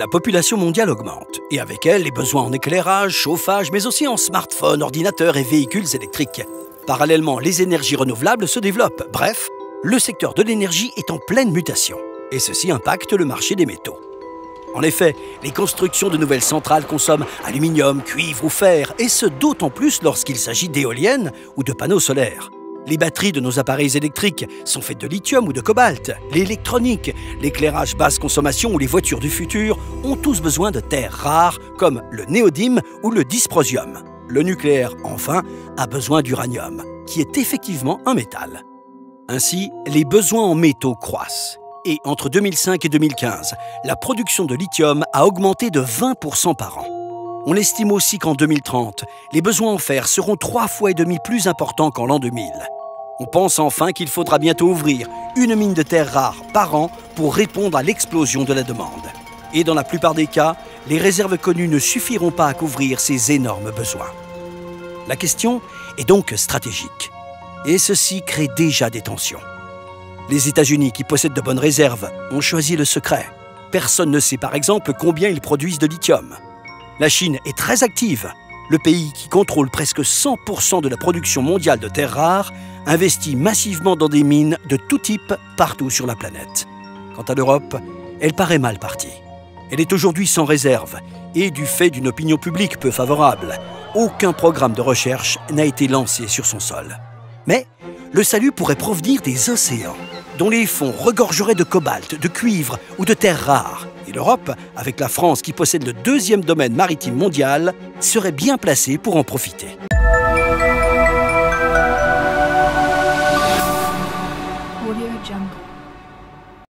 La population mondiale augmente, et avec elle, les besoins en éclairage, chauffage, mais aussi en smartphones, ordinateurs et véhicules électriques. Parallèlement, les énergies renouvelables se développent. Bref, le secteur de l'énergie est en pleine mutation, et ceci impacte le marché des métaux. En effet, les constructions de nouvelles centrales consomment aluminium, cuivre ou fer, et ce d'autant plus lorsqu'il s'agit d'éoliennes ou de panneaux solaires. Les batteries de nos appareils électriques sont faites de lithium ou de cobalt. L'électronique, l'éclairage basse consommation ou les voitures du futur ont tous besoin de terres rares comme le néodyme ou le dysprosium. Le nucléaire, enfin, a besoin d'uranium, qui est effectivement un métal. Ainsi, les besoins en métaux croissent. Et entre 2005 et 2015, la production de lithium a augmenté de 20% par an. On estime aussi qu'en 2030, les besoins en fer seront 3,5 fois plus importants qu'en l'an 2000. On pense enfin qu'il faudra bientôt ouvrir une mine de terres rares par an pour répondre à l'explosion de la demande. Et dans la plupart des cas, les réserves connues ne suffiront pas à couvrir ces énormes besoins. La question est donc stratégique. Et ceci crée déjà des tensions. Les États-Unis, qui possèdent de bonnes réserves, ont choisi le secret. Personne ne sait par exemple combien ils produisent de lithium. La Chine est très active. Le pays qui contrôle presque 100% de la production mondiale de terres rares investit massivement dans des mines de tout type partout sur la planète. Quant à l'Europe, elle paraît mal partie. Elle est aujourd'hui sans réserve et du fait d'une opinion publique peu favorable, aucun programme de recherche n'a été lancé sur son sol. Mais le salut pourrait provenir des océans, dont les fonds regorgeraient de cobalt, de cuivre ou de terres rares. Et l'Europe, avec la France qui possède le deuxième domaine maritime mondial, serait bien placée pour en profiter. Audio Jungle.